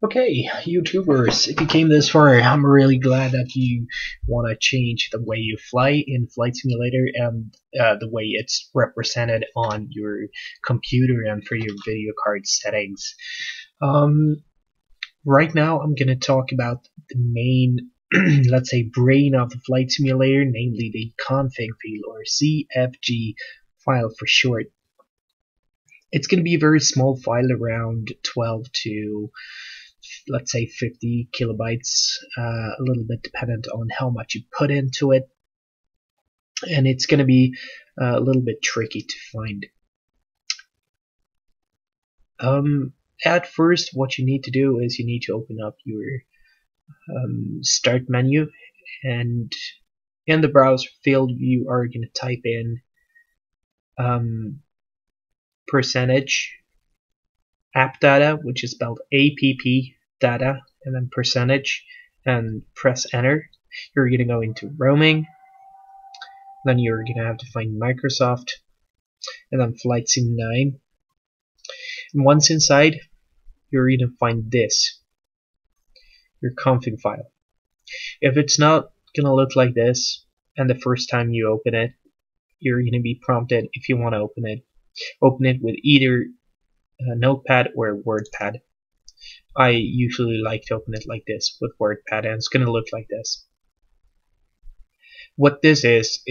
Okay, YouTubers, if you came this far, I'm really glad that you want to change the way you fly in Flight Simulator and the way it's represented on your computer and for your video card settings. Um, right now, I'm going to talk about the main, let's say, brain of the Flight Simulator, namely the config file, or CFG file for short. It's going to be a very small file, around 12 to, let's say, 50 kilobytes, a little bit dependent on how much you put into it, and it's going to be a little bit tricky to find. At first, what you need to do is you need to open up your start menu, and in the browser field you are going to type in percentage app data, which is spelled app data, and then percentage, and press enter. You're going to go into roaming, then you're going to have to find Microsoft, and then Flight Sim 9. And once inside, you're going to find this, your config file. If it's not going to look like this, and the first time you open it, you're going to be prompted, if you want to open it with either Notepad or WordPad. I usually like to open it like this with WordPad, and it's going to look like this. What this is,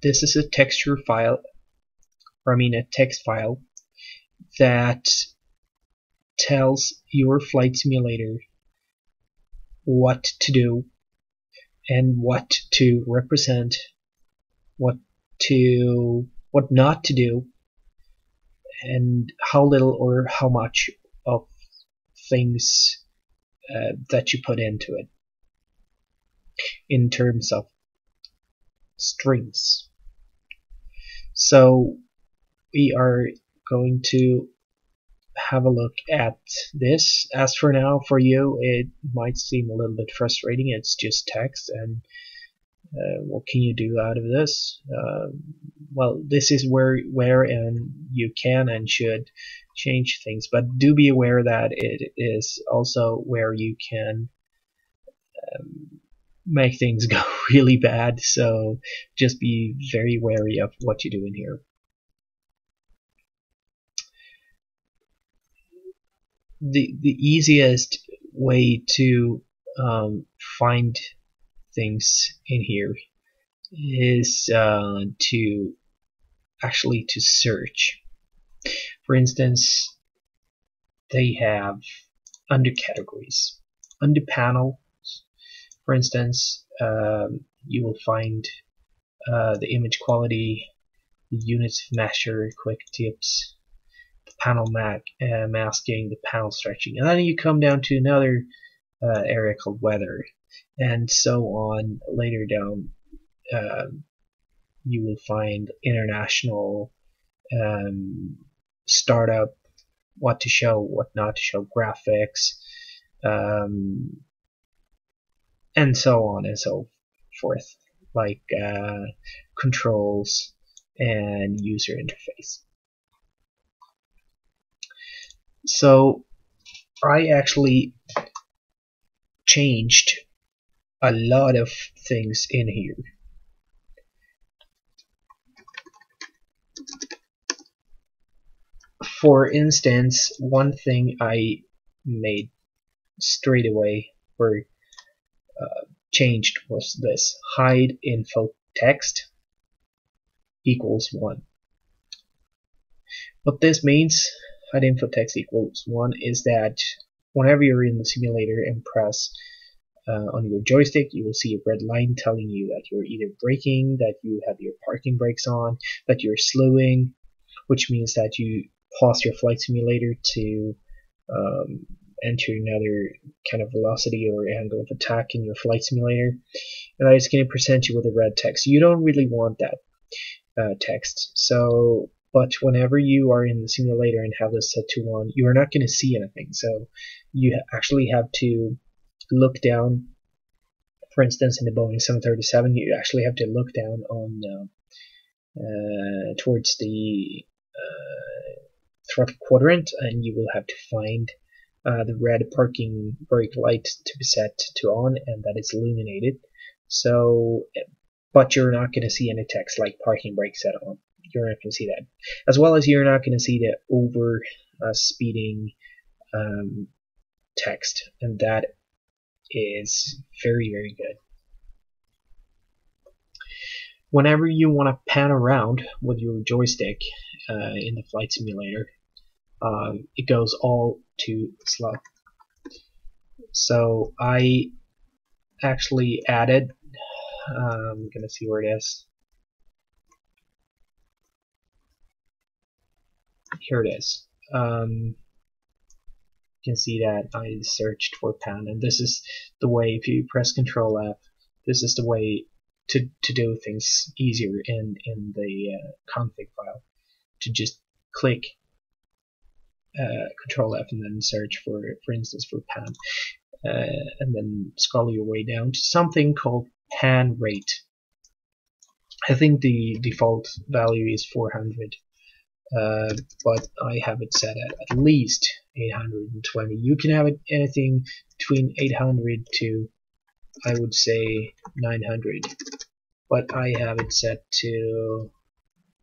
this is a texture file, or I mean a text file, that tells your flight simulator what to do and what to represent, what not to do, and how little or how much of things that you put into it in terms of strings. So we are going to have a look at this. As for now, for you, it might seem a little bit frustrating. It's just text, and what can you do out of this? Well, this is where and you can and should change things, but do be aware that it is also where you can make things go really bad, so just be very wary of what you do in here. The easiest way to find things in here is to search. For instance, they have under categories, under panel. For instance, you will find the image quality, the units of measure, quick tips, the panel masking, the panel stretching, and then you come down to another area called weather, and so on. Later down, you will find international, startup, what to show, what not to show, graphics, and so on and so forth, like controls and user interface. So I actually changed a lot of things in here. For instance, one thing I made straight away, or changed, was this: hide info text equals 1. What this means, hide info text equals 1, is that whenever you're in the simulator and press on your joystick, you will see a red line telling you that you're either braking, that you have your parking brakes on, that you're slewing, which means that you pause your flight simulator to enter another kind of velocity or angle of attack in your flight simulator, and that is going to present you with a red text. You don't really want that text. So, but whenever you are in the simulator and have this set to 1, you are not going to see anything. So you actually have to look down. For instance, in the Boeing 737, you actually have to look down on towards the throttle quadrant, and you will have to find the red parking brake light to be set to on, and that is illuminated. So, but you're not going to see any text like parking brake set on. You're not going to see that, as well as you're not going to see the over speeding text, and that is very, very good. Whenever you want to pan around with your joystick in the flight simulator, it goes all too slow. So I actually added, I'm gonna see where it is. Here it is. You can see that I searched for pan, and this is the way, if you press Control F, this is the way to do things easier in the config file. To just click Control F and then search for instance, for pan, and then scroll your way down to something called pan rate. I think the default value is 400. But I have it set at least 820. You can have it anything between 800 to, I would say, 900, but I have it set to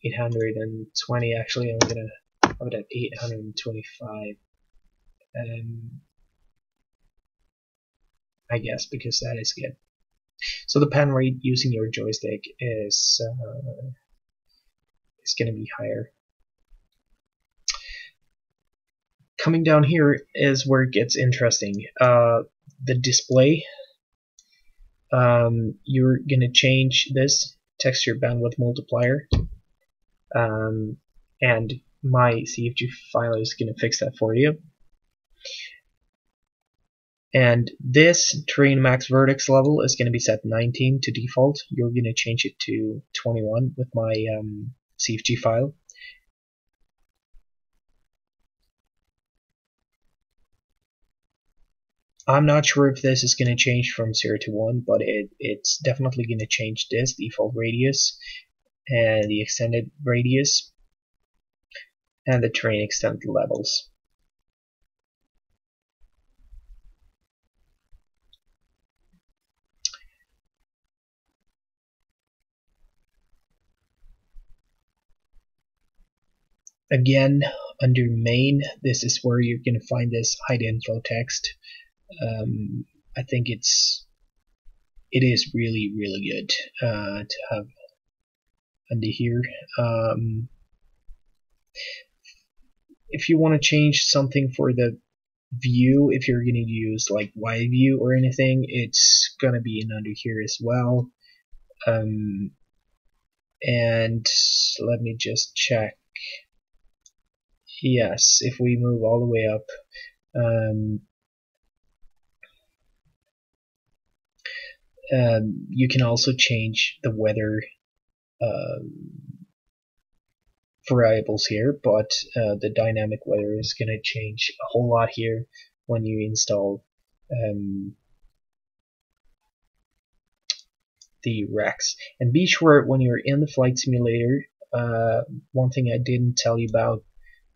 820. Actually, I'm gonna have it at 825, I guess, because that is good. So the pan rate using your joystick is gonna be higher. Coming down here is where it gets interesting. The display, you're gonna change this texture bandwidth multiplier, and my CFG file is gonna fix that for you. And this terrain max vertex level is gonna be set 19 to default. You're gonna change it to 21 with my CFG file. I'm not sure if this is going to change from 0 to 1, but it's definitely going to change this default radius and the extended radius and the terrain extent levels. Again, under main, this is where you're going to find this hide info text. I think it is really, really good to have under here. If you want to change something for the view, if you're going to use like wide view or anything, it's going to be in under here as well. And let me just check. Yes, if we move all the way up, you can also change the weather variables here, but the dynamic weather is going to change a whole lot here when you install the Rex. And be sure when you're in the flight simulator, one thing I didn't tell you about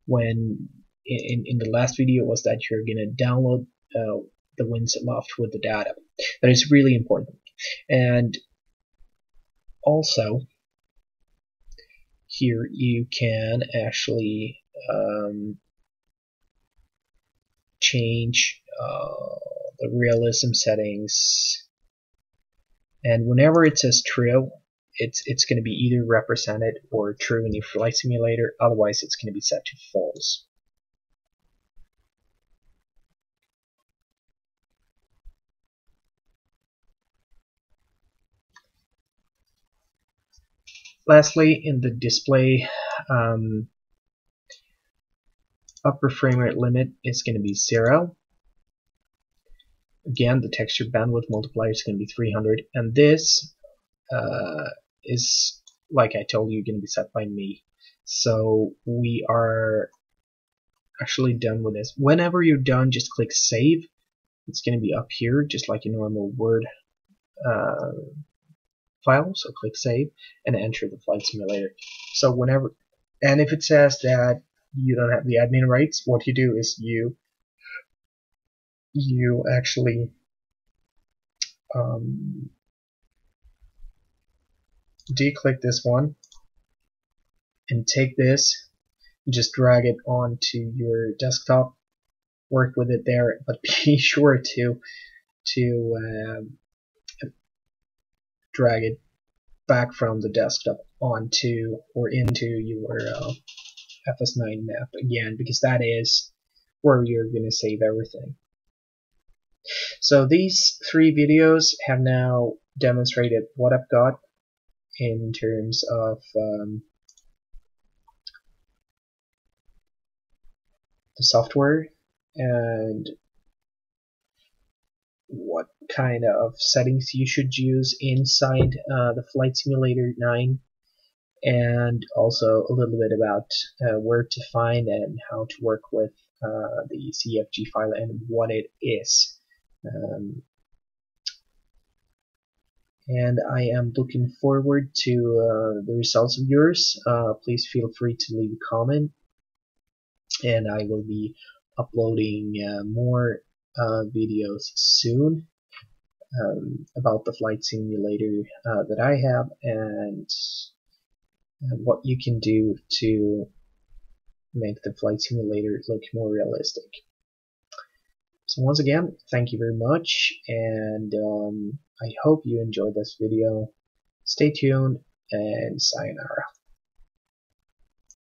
when in the last video was that you're going to download the Windsloft with the data. That is really important. And also here you can actually change the realism settings, and whenever it says true, it's going to be either represented or true in your flight simulator, otherwise it's going to be set to false. Lastly, in the display, upper frame rate limit is going to be 0. Again, the texture bandwidth multiplier is going to be 300, and this is, like I told you, going to be set by me. So we are actually done with this. Whenever you're done, just click save. It's going to be up here, just like a normal Word file. So click save and enter the flight simulator. So whenever, and if it says that you don't have the admin rights, what you do is you you actually declick this one and take this, just drag it onto your desktop, work with it there, but be sure to drag it back from the desktop onto or into your Fs9 map again, because that is where you're going to save everything. So these 3 videos have now demonstrated what I've got in terms of the software and what kind of settings you should use inside the Flight Simulator 9, and also a little bit about where to find and how to work with the CFG file and what it is. And I am looking forward to the results of yours. Please feel free to leave a comment, and I will be uploading more videos soon about the flight simulator that I have, and what you can do to make the flight simulator look more realistic. So once again, thank you very much, and I hope you enjoyed this video. Stay tuned, and sayonara.